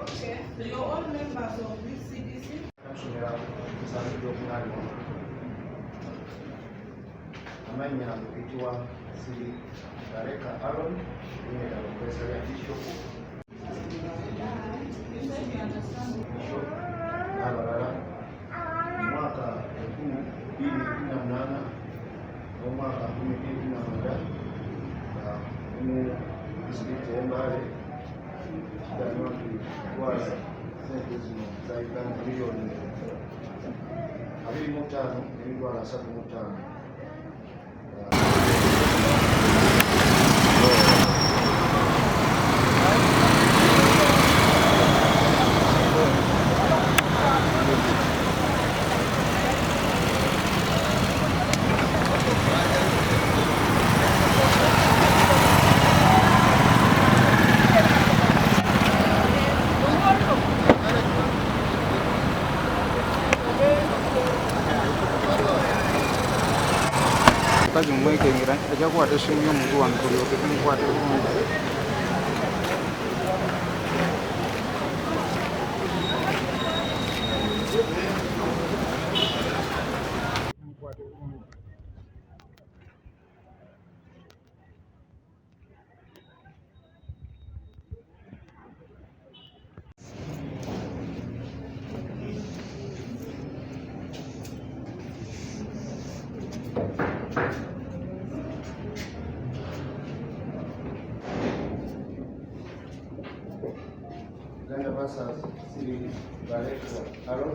Okay. So you're all members of this CDC? Amanya kuitwa Siri Dareka Aaron ni profesa ya Bishop Abalala mwaka 2018 na mwaka 2019 district Mbale ndio kwa senti za Uganda milioni 25 ndio na 75. Kazi mwekengera ajja kukwata essimu y'omuntu wano tulyoke tumukwate bulungi. Uganda versus Siri Dareka Aaron.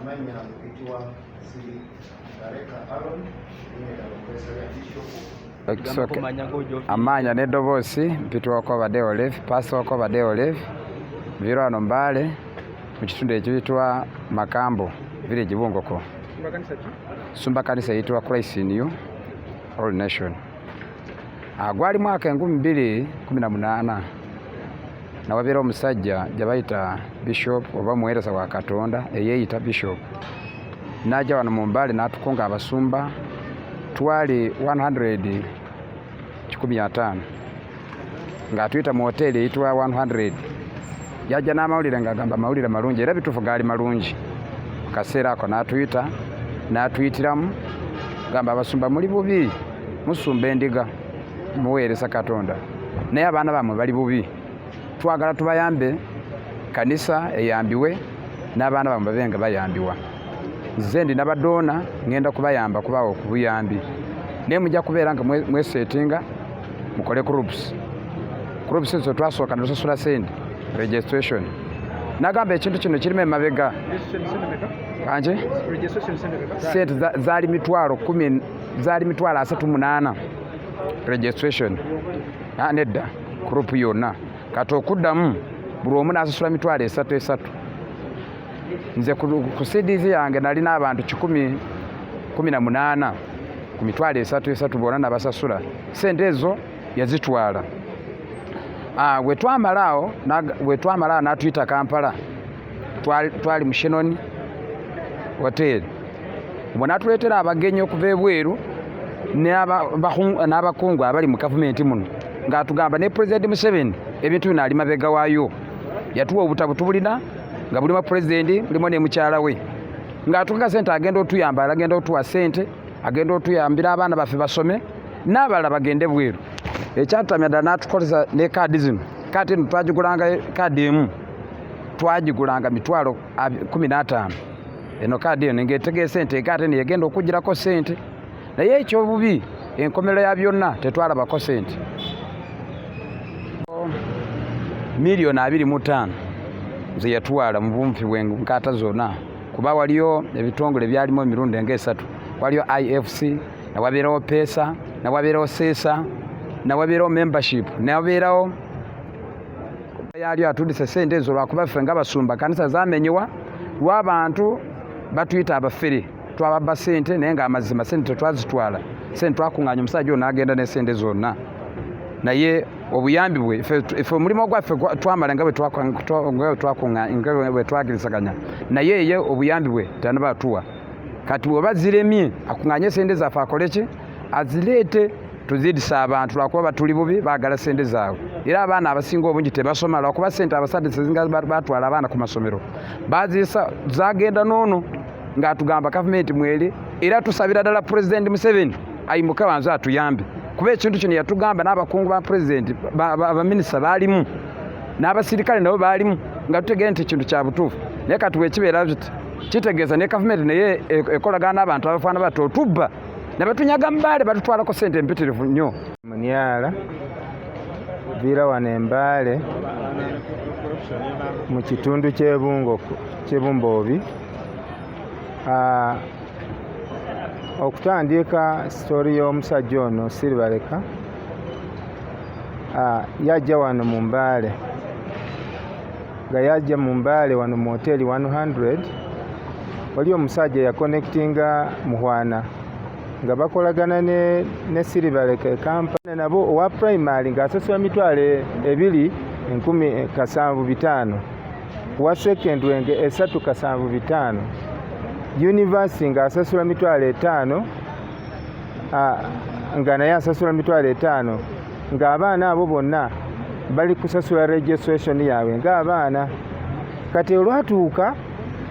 Amanya kuitwa Siri Dareka Aaron ni profesa ya Bishop amanya n'eddoboozi mpitwako badde Olive paasoko badde Olive viro wano Mbale mu kitundu ekiyitibwa Makambo village Bungoko. Sumba kanisa eyitibwa Christ in You All Nation. Gwali mwaka 2018 nawabeera omusajja gye bayita Bishop oba muweereza wa Katonda eyeeyita Bishop n'ajja wano mu Mbale n'atukunga abasumba twali 115 ng'atuyita mu hoteli eyitibwa 100. Yajja n'amawulire ng'agamba amawulire malungi era bituufu gaali malungi. Mu kaseera ako n'atuyita n'atuyitiramu gamba abasumba muli bubi musumba endiga muweereza Katonda naye abaana bammwe bali bubi twagala tubayambe kanisa eyambiwe n'abaana bammwe babe nga bayambiwa. Nze ndi n'abadoona ngenda kubayamba kubawa okubuyambi naye mujja kubeera nga mwesetinga mukole groups ezo twasooka netusasula sente registration. Nagamba ekintu kino kirimu emabega anje sente zaali mitwalo 38 registration nedda group yonna kati okuddamu buli omu n'asasula mitwalo 3. Nze ku CDC yange nalina abantu 18 ku mitwalo 3 bonna nabasasula sente ezo yazitwala. Wetwamalaawo n'atuyita Kampala twali mu Shenoni Hotel. Bwe n'atuleetera abagenyi okuva ebweru n'abakungu abali mu gavumenti muno ng'atugamba ne President Museveni ebintu bino ali mabega waayo. Yatuwa obutabu tubulina nga bulimu President bulimu ne mukyala we ng'atukaga sente agenda otuyamba agenda otuwa sente agenda otuyambira abaana baffe basome n'abalala bagende bweru. Ekyatutamya ddala n'atukozesa ne kaadi zino. Kaadi eno twagigulanga kaadi emu twagigulanga mitwalo 15. Eno kaadi eno ng'etegeeza sente kaadi eno yegenda okugirako sente naye ekyobubi enkomero ya byonna tetwalabako sente. miliyoni 25 nze yatwala mu bumpi bw'enkata zonna kuba waliyo ebitongole byalimu emirundi nga 3 waliyo IFC nawabeerawo PESA nawabeerawo SESA nawabeerawo membership nawabeerawo yali atudise sente ezo lwakuba ffe nga basumba kanisa zamenyewa lw'abantu batuyita abafere twababba sente naye nga amazima sente tetwazitwala sente twakuŋŋaanya omusajja ono n'agenda ne sente zonna naye obuyambi bwe ife omulimu gwaffe twamala nga bwe twagirizaganya naye ye obuyambi bwe tanabatuwa kati bw'oba ziremye akuŋŋaanye sente zaffe akole ki azireete tuzidisa abantu lwakuba batuli bubi baagala sente zaabwe era abaana abasinga obungi tebasoma lwakuba sente abasajja sezinga batwala abaana ku masomero bazisa zagenda noono ng'atugamba gavumenti mweri era tusabira ddala Pulezidenti Museveni ayimuke banze atuyambe kuba ekintu kino yatugamba n'abakungu ba pulezidenti abaminisita baalimu n'abasirikale nabo baalimu nga tutegere nti ekintu kya butuufu naye kati bwekibeera kitegeeza ne gavumenti naye ekolagana n'abantu abafaana bato tubba ne batunyaga Mbale batutwalako sente empitirivu nnyo. Munyala vira wano Mbale mu kitundu ky'Ebumbobi okutandika sitori y'omusajja ono Siribaleka yajja wano mu Mbale nga yajja mu Mbale wano mu hoteli 100 wali omusajja yakonectinga Muhwana nga bakolagana ne Siribaleka kampani nabo owa primary ng'asasula $2,750 wa secondary 3,750 university ng'asasula $5,000 nga naye asasula $5,000 ng'abaana abo bonna bali kusasula registration yaabwe ng'abaana kati olwatuuka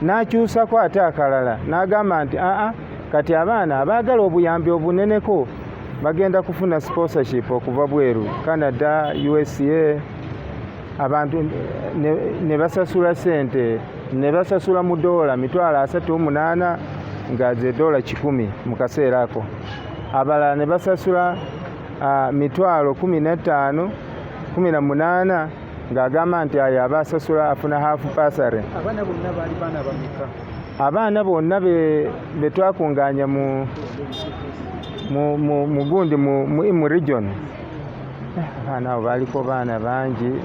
n'akyusako ate akalala n'agamba nti kati abaana abaagala obuyambi obuneneko bagenda kufuna sponsorship okuva bweru Canada, USA abantu ne basasula sente ne basasula mu $38 nga ze $100 mu kaseera ako abalala ne basasula $15,000 18 ng'agamba nti ayo abasasula afuna half pasare. Abaana bonna baali baana bameka? Abaana bonna be twakungaanya mu gundi mu region abaana abo baaliko baana bangi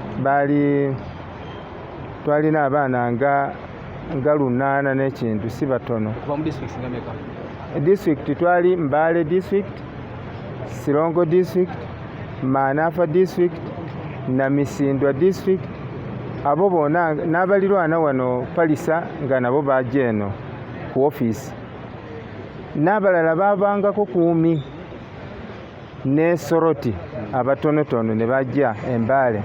twalina abaana nga 8 n'ekintu si batono. Kuva mu district nga meka? District twali Mbale district, Sirongo district, Manafa district, Namisindwa district. Abo bonna n'abalirwana wano Palisa nga nabo bajja eno ku office. N'abalala baabangako 10 ne Soroti abatonotono ne bajja Mbale.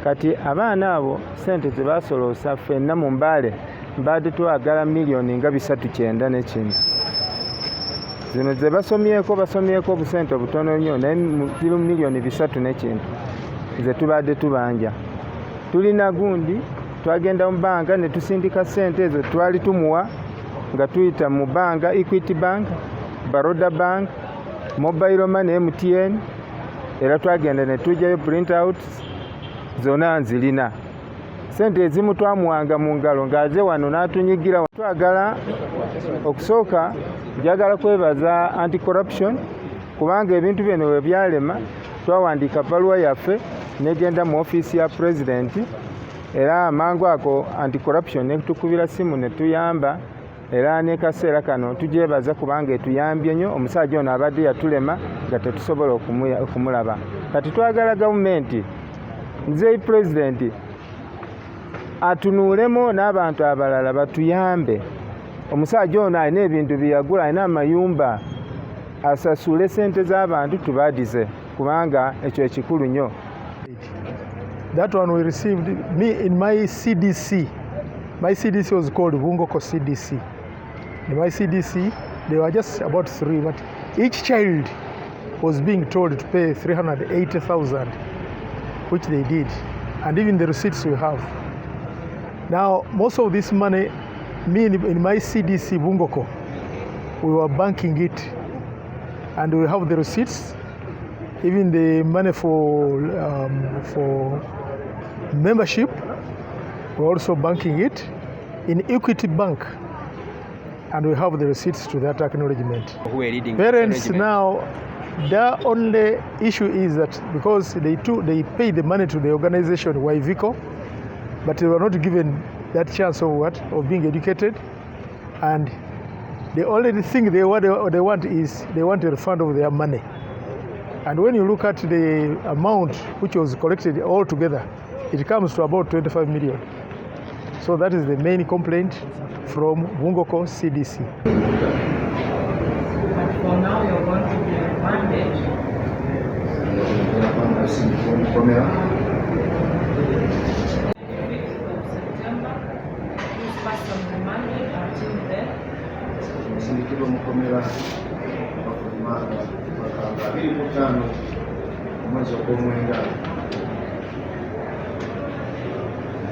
Kati abaana abo sente zebasoloosa ffenna mu Mbale mbadde twagala $3.9 million. Zino ze basomyeko obusente obutono nnyo naye $3 million ze tubadde tubanja. Tulina gundi twagenda mu banka ne tusindika sente ezo twali tumuwa nga tuyita mu banka Equity Bank, Baroda Bank, Mobile Money, MTN, era twagenda ne tujjayo printouts zonna nzirina. Sente ezimu twamuwanga mu ngalo ng'aze wano n'atunyigira. Twagala okusooka njagala kwebaza anti-corruption kubanga ebintu bino we byalema twawandiika baluwa yaffe negenda mu ofiisi ya pulezidenti era amangu ako anti-corruption ne tukubira simu ne tuyamba era ne kaseera kano tugyebaza kubanga etuyambye nnyo. Omusajja ono abadde yatulema nga tetusobola okumulaba. Kati twagala gavumenti nze pulezidenti atunuulemu n'abantu abalala batuyambe. Omusajja ono alina ebintu byeyagula, alina amayumba, asasule sente z'abantu tubaadize kubanga ekyo ekikulu nnyo. That one we received me in my CDC. My CDC was called Bungoko CDC. In my CDC, there were just about 3, but each child was being told to pay 380,000, which they did, and even the receipts we have. Now, most of this money, me in my CDC Bungoko, we were banking it, and we have the receipts even the money for membership, we're also banking it in Equity Bank, and we have the receipts to that acknowledgement. Who are leading Parents the now, their only issue is that because they pay the money to the organization YVICO, but they were not given that chance of being educated, and the only thing they want is they want a refund of their money. And when you look at the amount which was collected all together, it comes to about 25 million. So that is the main complaint from Bungoko CDC. But for now, you're going to be remanded. September, this person remanded until then. Sindikirwa mukomera bakulimanga bakanga 25 omwezi ogw'omwenda